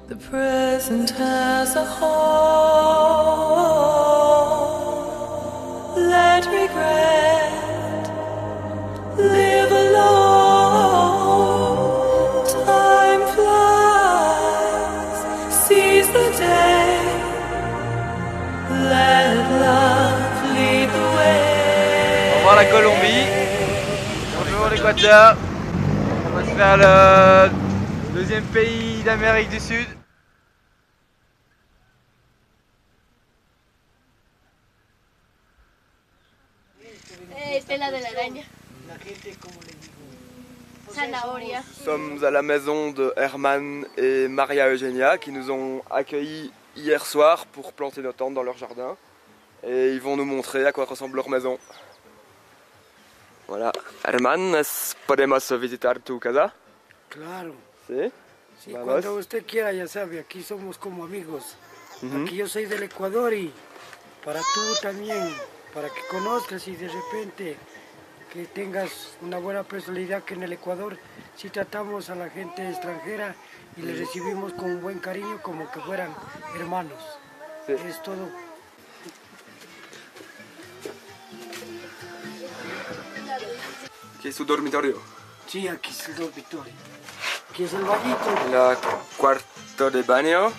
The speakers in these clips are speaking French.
The present as a whole, let regret live alone. Time flies, seize the day, let love lead the way. Au revoir la Colombie, bonjour l'Équateur, on va se faire le deuxième pays d'Amérique du Sud. Tela de la araña. Zanahoria. Nous sommes à la maison de Herman et Maria Eugenia qui nous ont accueillis hier soir pour planter nos tentes dans leur jardin. Et ils vont nous montrer à quoi ressemble leur maison. Voilà. Herman, ¿podemos visitar tu casa? Claro. Sí. Sí, Vamos. cuando usted quiera, ya sabe, aquí somos como amigos. Aquí yo soy del Ecuador y para tú también, para que conozcas y de repente que tengas una buena personalidad, que en el Ecuador sí tratamos a la gente extranjera y les recibimos con un buen cariño como que fueran hermanos. Sí. Es todo. Aquí es su dormitorio. Sí, aquí es el dormitorio. Aquí es el bañito. El cuarto de baño.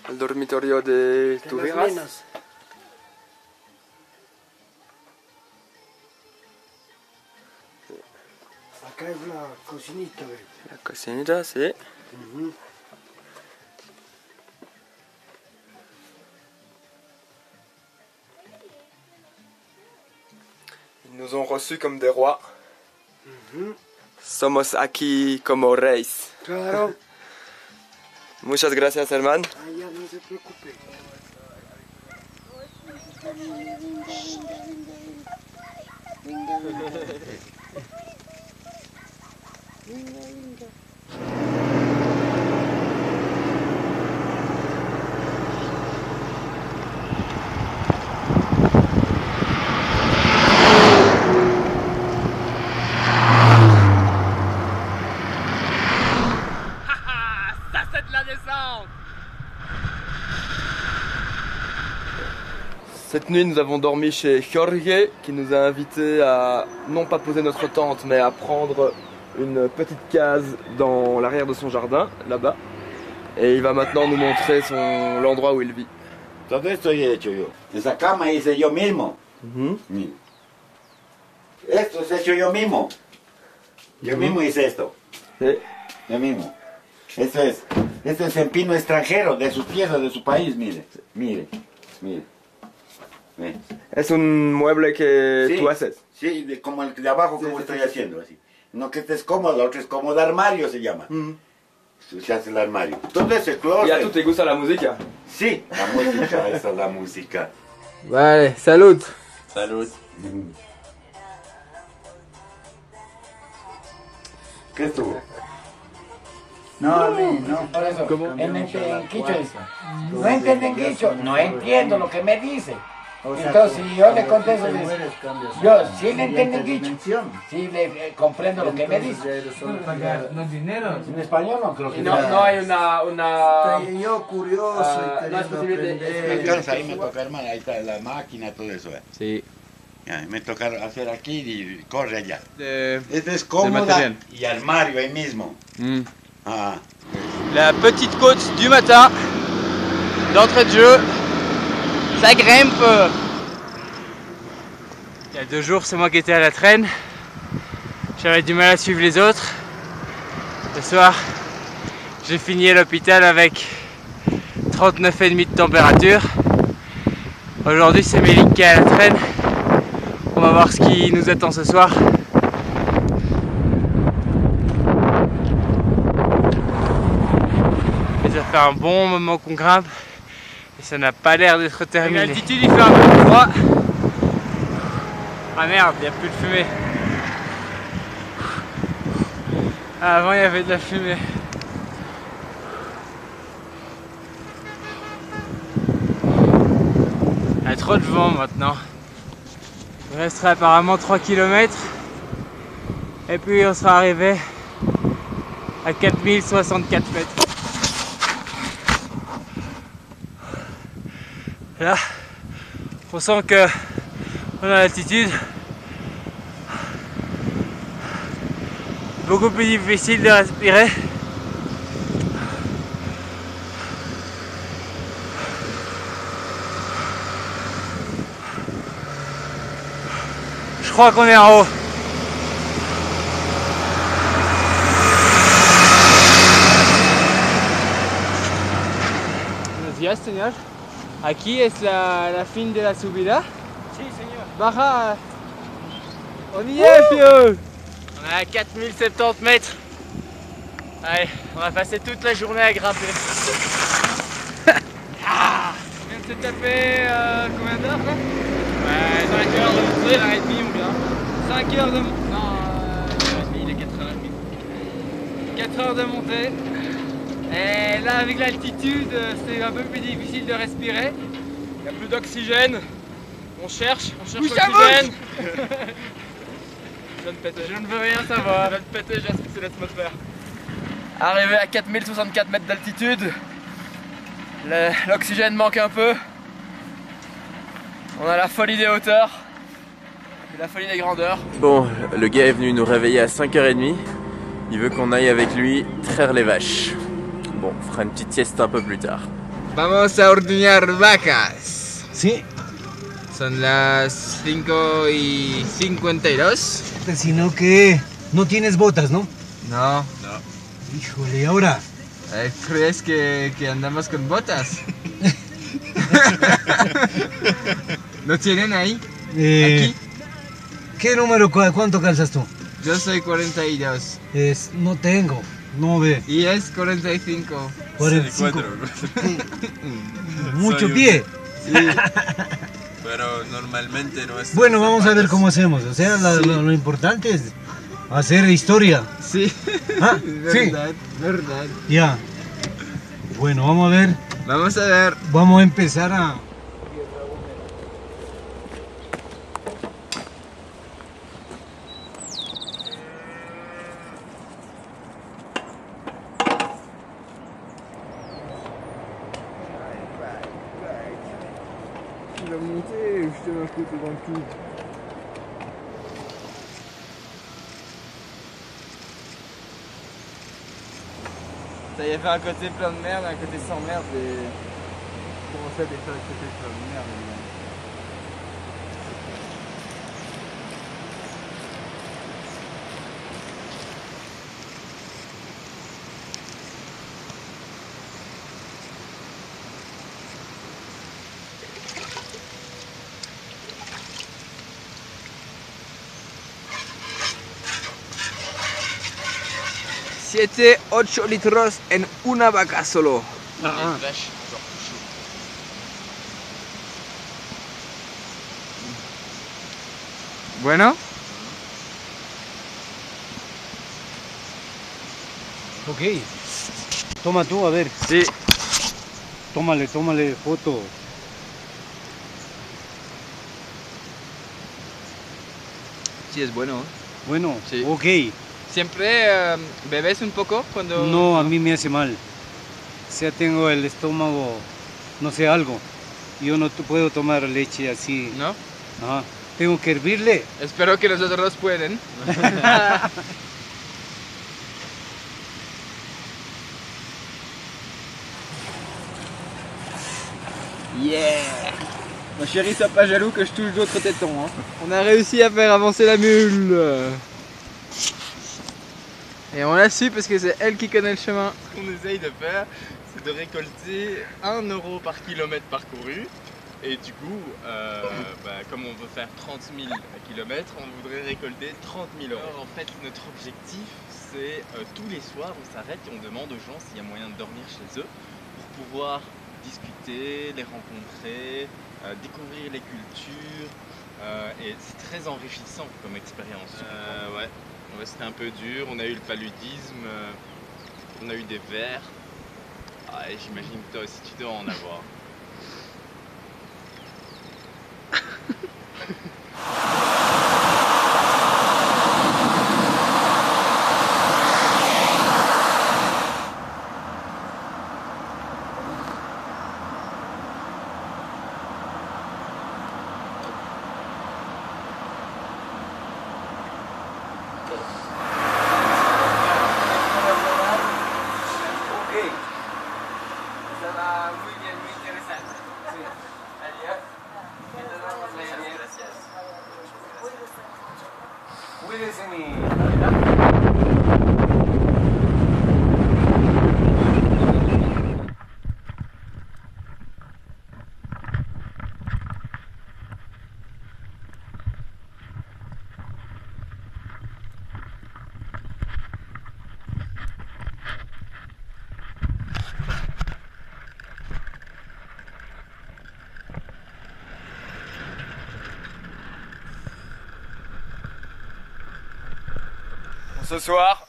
El dormitorio de tu las hijas. nenas. Acá es la cocinita, ¿ve? La cocinita, sí. Ils nous ont reçus comme des rois. Somos aquí como reyes. Claro. Muchas gracias, Herman. Ay, ya no se preocupe. Ça, c'est de la descente. Cette nuit, nous avons dormi chez Jorge, qui nous a invités à non pas poser notre tente, mais à prendre une petite case dans l'arrière de son jardin, là-bas. Et il va maintenant nous montrer l'endroit où il vit. Todo esto he hecho yo. Esa cama hice yo mismo. Mira. Esto es hecho yo mismo. Yo mismo hice esto. Sí. Yo mismo. Esto es en pino extranjero, de sus piezas, de su país, mire. Mire. Mire. Ve. Es un mueble que Sí, tú haces. Sí, como el de abajo, como Sí, estoy sí, sí. haciendo, así. No que este es cómodo, otro es cómodo armario, se llama. Se hace el armario. Todo ese closet. ¿Y a tú te gusta la música? Sí, la música, esa es la música. Vale, salud. Salud. ¿Qué estuvo? No, a mí no. Por eso, en quicho dice, no entienden quicho, no entiendo lo que me dice. Entonces, si yo le contesto, dice, yo sí le entiendo quicho, sí le comprendo lo que me dice. No es dinero. En español no creo que No hay una... Yo curioso y no es posible Me alcanza, ahí me toca, hermano, ahí está la máquina, todo eso. Sí. Ya, me toca hacer aquí y corre allá. Este es del cómoda matériel. y armario ahí mismo. Ah. La petite côte du matin, d'entrée de jeu, ça grimpe. Il y a 2 jours, c'est moi qui étais à la traîne. J'avais du mal à suivre les autres. Ce soir, j'ai fini à l'hôpital avec 39,5 de température. Aujourd'hui, c'est Mélik qui est à la traîne. On va voir ce qui nous attend ce soir. Et ça fait un bon moment qu'on grimpe et ça n'a pas l'air d'être terminé. L'altitude il fait un peu froid. Ah merde, il n'y a plus de fumée. Ah, avant il y avait de la fumée. Il y a trop de vent maintenant. Il resterait apparemment 3 km. Et puis on sera arrivé à 4064 mètres. Là, on sent que on a l'altitude. Beaucoup plus difficile de respirer. Je crois qu'on est en haut. Buenos días, señor. Aquí es la fin de la subida. Sí, señor. Baja. On y est, Fio. On est à 4070 mètres. Allez, on va passer toute la journée à grimper. On vient de se taper combien d'heures là? 5 heures de montée, 1h30 ou bien 5 heures de montée. Non, 1h30, il est 4h30. 4 heures de montée. Et là, avec l'altitude, c'est un peu plus difficile de respirer. Il n'y a plus d'oxygène. On cherche l'oxygène. Je ne veux rien savoir. Je viens de péter, j'ai asphyxié l'atmosphère. Arrivé à 4064 mètres d'altitude, l'oxygène manque un peu. On a la folie des hauteurs et la folie des grandeurs. Bon, le gars est venu nous réveiller à 5h30. Il veut qu'on aille avec lui traire les vaches. Bon, on fera une petite sieste un peu plus tard. Vamos a ordeñar vacas. Sí, Son las 5:52. sino que no tienes botas, ¿no? No. Híjole, ¿y ahora? ¿Crees que andamos con botas? ¿No tienen ahí? Aquí. ¿Qué número, cuánto calzas tú? Yo soy 42. No tengo, no ve. Y es 45. 45. Mucho pie. Sí. Pero normalmente no es... Bueno, vamos a ver cómo hacemos. O sea, lo importante es hacer historia. Sí. Ah, sí. Verdad. Ya. Bueno, vamos a ver. Vamos a ver. Vamos a empezar a... Tu vas monter ou je te mets un côté dans le cul? Ça y a fait un côté plein de merde, un côté sans merde et... Comment ça des fois un côté plein de merde évidemment. Siete, 8 litros en una vaca solo. Bueno. Ok. Toma tú, a ver. Sí. Tómale foto. Sí, es bueno. Bueno, Sí. ok. ¿Siempre bebes un poco cuando...? No, a mí me hace mal. O sea, tengo el estómago, no sé, algo. Yo no puedo tomar leche así. ¿No? Ajá. Tengo que hervirle. Espero que los otros pueden. Yeah! Ma chérie, sois pas jaloux que je touche d'autres tétons. Hein. On a réussi à faire avancer la mule. Et on l'a su parce que c'est elle qui connaît le chemin. Ce qu'on essaye de faire, c'est de récolter 1 € par kilomètre parcouru. Et du coup, comme on veut faire 30 000 km, on voudrait récolter 30 000 €. Alors, en fait, notre objectif, c'est tous les soirs, on s'arrête et on demande aux gens s'il y a moyen de dormir chez eux pour pouvoir discuter, les rencontrer, découvrir les cultures. Et c'est très enrichissant comme expérience. Ouais, c'était un peu dur. On a eu le paludisme, on a eu des vers. Ah, et j'imagine que toi aussi tu dois en avoir. Ce soir,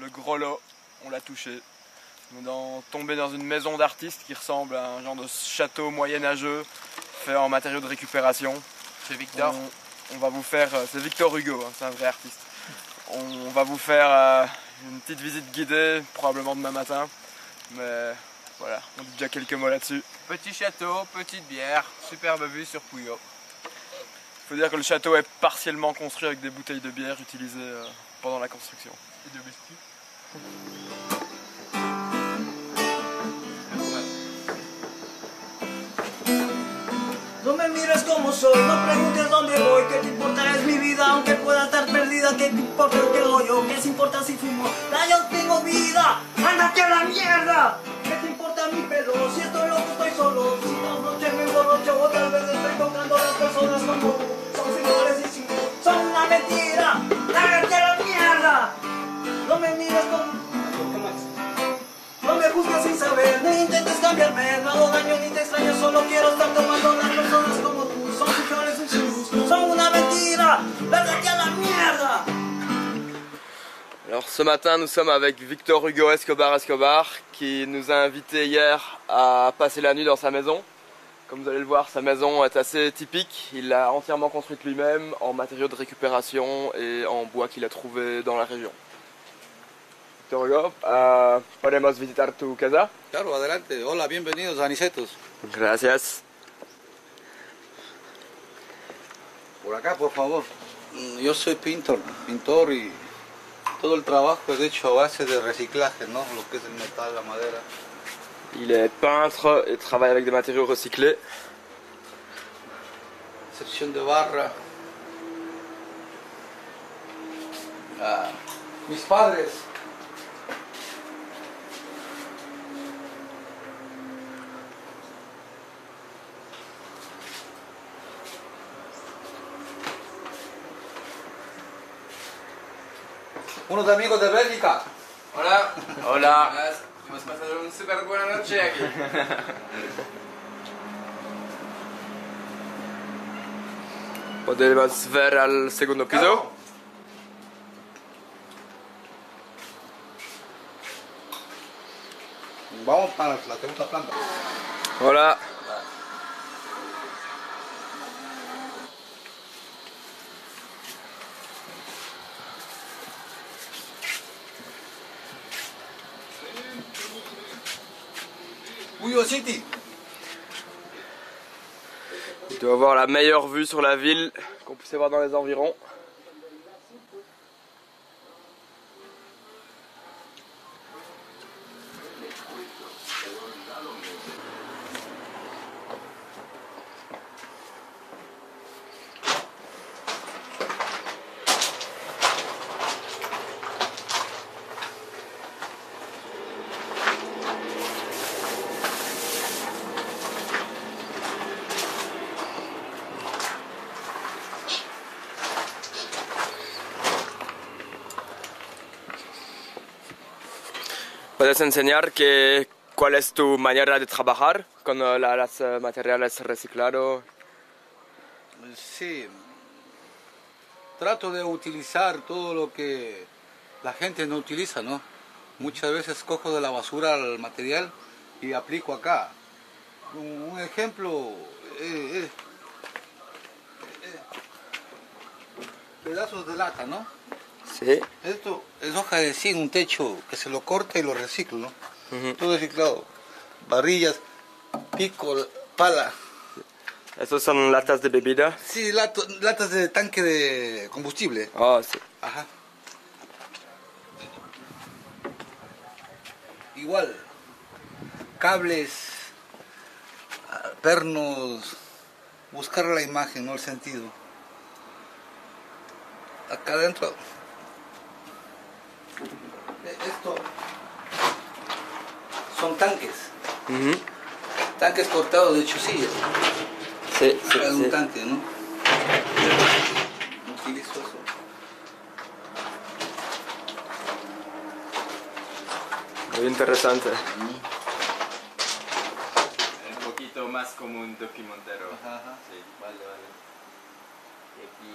le gros lot, on l'a touché. On est tombé dans une maison d'artistes qui ressemble à un genre de château moyenâgeux fait en matériaux de récupération. C'est Victor. On va vous faire, c'est Victor Hugo, hein, c'est un vrai artiste. On va vous faire une petite visite guidée, probablement demain matin. Mais voilà, on dit déjà quelques mots là-dessus. Petit château, petite bière, superbe vue sur Puyo. Il faut dire que le château est partiellement construit avec des bouteilles de bière utilisées pendant la construction. Et de whisky. No me mires como soy, no preguntes dónde voy, qué te importa es mi vida, aunque pueda estar perdida, qué te importa lo que hago yo, qué se importa si fumo, yo tengo vida, ándate a la mierda, qué te importa mi pedo, si estoy loco estoy solo, si no noche me emborracho o tal vez estoy tocando a las personas como tú, son señores y sí, son una mentira, ándate a la mierda, no me mires como... No me juzgues sin saber, ni intentes cambiarme, no hago daño ni te extraño, solo quiero estar tomando las personas como tú, son mujeres en sus, son una mentira, vértate a la mierda. Alors ce matin nous sommes avec Victor Hugo Escobar qui nous a invités hier à passer la nuit dans sa maison. Comme vous allez le voir, sa maison est assez typique, il l'a entièrement construite lui-même en matériaux de récupération et en bois qu'il a trouvé dans la région. Victor Hugo, ¿podemos visitar tu casa? Claro, adelante. Hola, bienvenidos a Anicetos. Gracias. Por acá, por favor. Yo soy pintor y todo el trabajo es hecho a base de reciclaje, ¿no? Lo que es el metal, la madera. Il est peintre et travaille avec des matériaux recyclés. Sección de barra. Mis padres. Unos amigos de Bélgica. Hola. Hola. Hemos pasado una súper buena noche aquí. Podemos ver al segundo piso. Vamos para la segunda planta. Hola. Puyo City. Il doit avoir la meilleure vue sur la ville qu'on puisse voir dans les environs. ¿Puedes enseñar cuál es tu manera de trabajar con los materiales reciclados? Sí, trato de utilizar todo lo que la gente no utiliza, ¿no? Muchas veces cojo de la basura el material y aplico acá. Un ejemplo, pedazos de lata, ¿no? Sí. Esto es hoja de zinc, un techo que se lo corta y lo reciclo, ¿no? Todo reciclado. Varillas, pico, pala. ¿Estos son latas de bebida? Sí, latas de tanque de combustible. Oh, sí. Ajá. Igual, cables, pernos, buscar la imagen, no el sentido. acá adentro. Esto son tanques. Tanques cortados de chusillo. Sí, Es un tanque, ¿no? Utilizo eso. Muy interesante. Un poquito más como un documentero. Ajá. Sí, vale. Y aquí...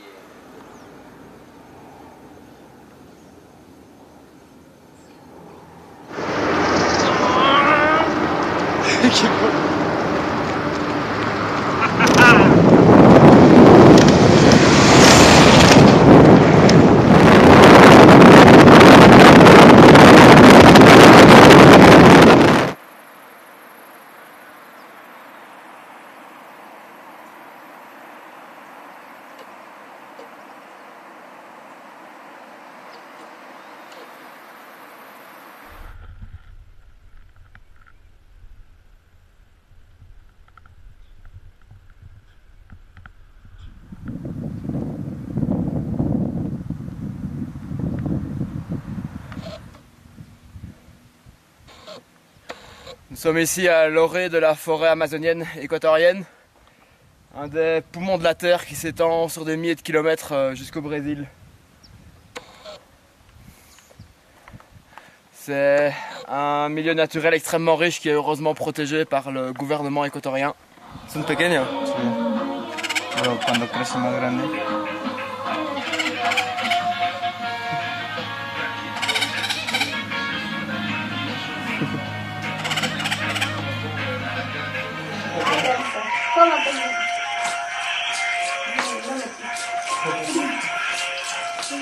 Nous sommes ici à l'orée de la forêt amazonienne équatorienne, un des poumons de la Terre qui s'étend sur des milliers de kilomètres jusqu'au Brésil. C'est un milieu naturel extrêmement riche qui est heureusement protégé par le gouvernement équatorien. Son pequeños. Pero cuando crece más grande.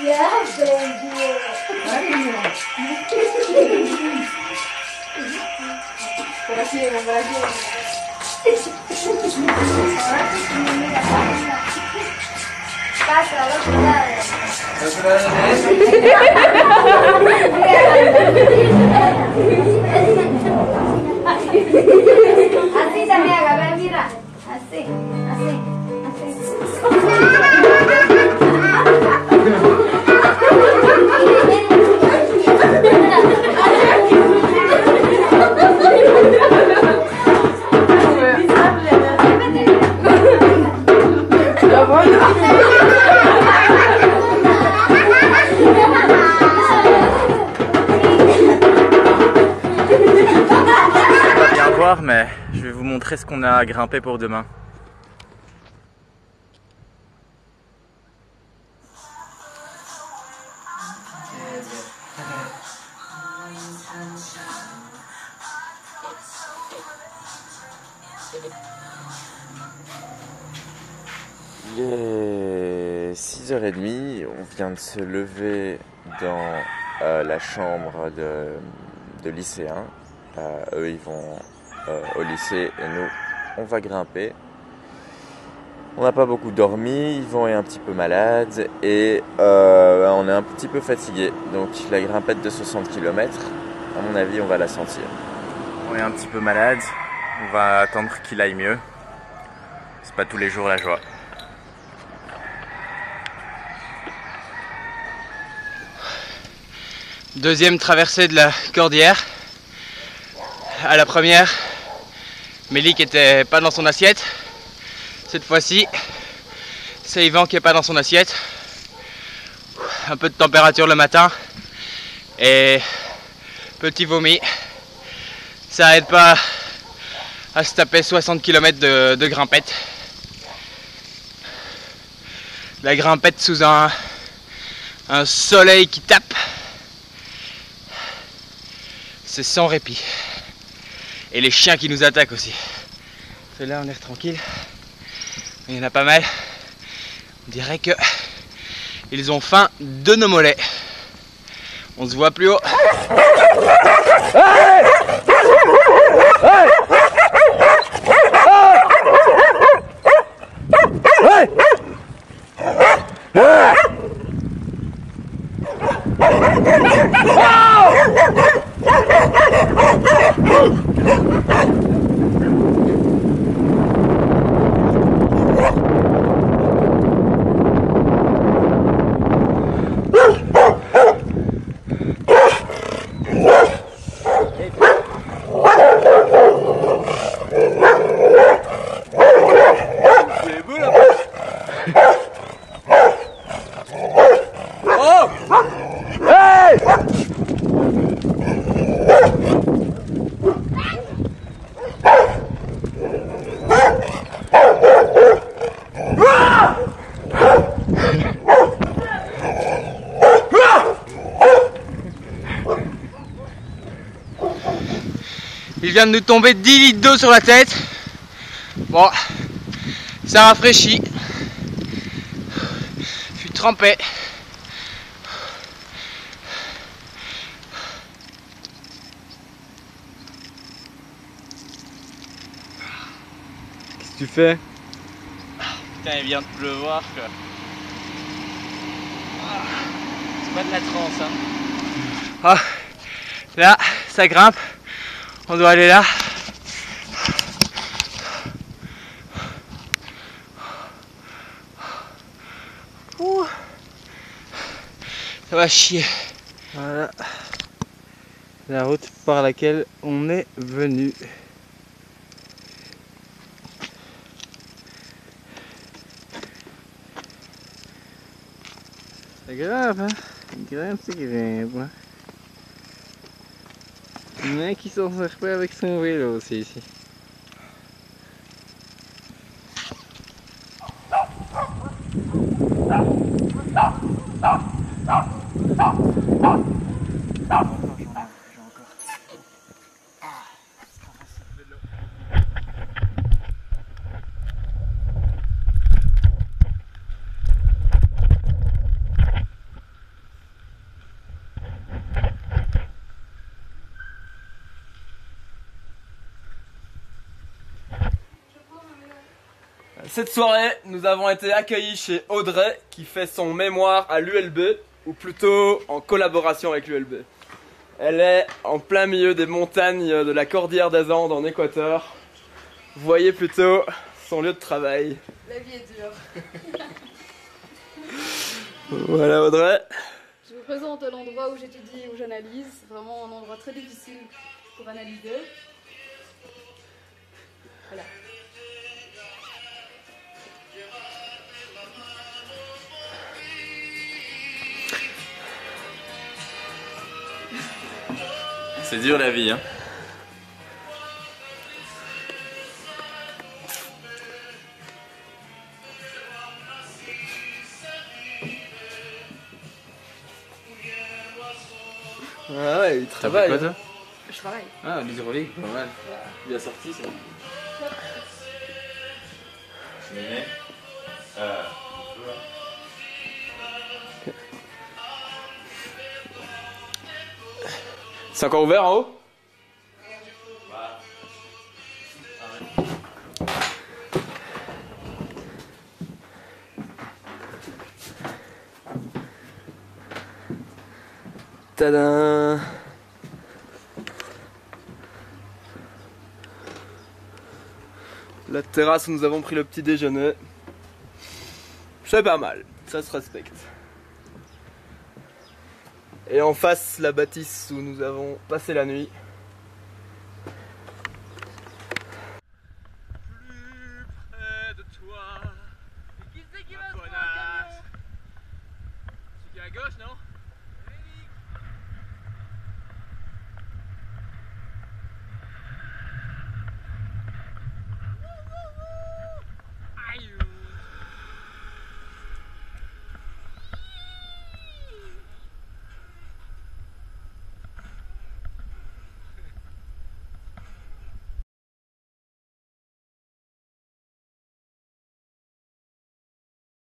Ya aprendió. Brasil, Brasil. Pasa al otro lado. Así también haga, ve, mira. Así. Mais je vais vous montrer ce qu'on a grimpé pour demain. Il est 6h30, on vient de se lever dans la chambre de lycéens. Eux ils vont au lycée et nous on va grimper. On n'a pas beaucoup dormi, Yvon est un petit peu malade et on est un petit peu fatigué. Donc la grimpette de 60 km, à mon avis on va la sentir. On est un petit peu malade, on va attendre qu'il aille mieux. C'est pas tous les jours la joie. Deuxième traversée de la cordillère. À la première, Mélik était pas dans son assiette. Cette fois-ci, c'est Yvan qui est pas dans son assiette. Un peu de température le matin et petit vomi. Ça aide pas à se taper 60 km de grimpette. La grimpette sous un soleil qui tape. C'est sans répit. Et les chiens qui nous attaquent aussi. Là on est tranquille. Il y en a pas mal. On dirait que ils ont faim de nos mollets. On se voit plus haut. vient de nous tomber 10 litres d'eau sur la tête. Bon, ça rafraîchit. Je suis trempé. Qu'est-ce que tu fais? Putain, il vient de pleuvoir quoi. C'est pas de la transe hein. Ah, là, ça grimpe. On doit aller là. Ouh. Ça va chier. Voilà la route par laquelle on est venu. Ça grimpe, hein? Grimpe, c'est grimpe. Hein? Il y en a un qui s'en sert pas avec son vélo aussi ici. Cette soirée, nous avons été accueillis chez Audrey qui fait son mémoire à l'ULB, ou plutôt en collaboration avec l'ULB. Elle est en plein milieu des montagnes de la Cordillère des Andes en Équateur. Vous voyez plutôt son lieu de travail. La vie est dure. Voilà Audrey. Je vous présente l'endroit où j'étudie, où j'analyse. C'est vraiment un endroit très difficile pour analyser. Voilà. C'est dur la vie hein. Ah ouais, il travaille. T'as fait quoi toi? Je travaille. Ah, l'hydraulique, pas mal. Bien sorti ça. C'est encore ouvert en haut? Tadam! La terrasse où nous avons pris le petit déjeuner. C'est pas mal, ça se respecte. Et en face, la bâtisse où nous avons passé la nuit.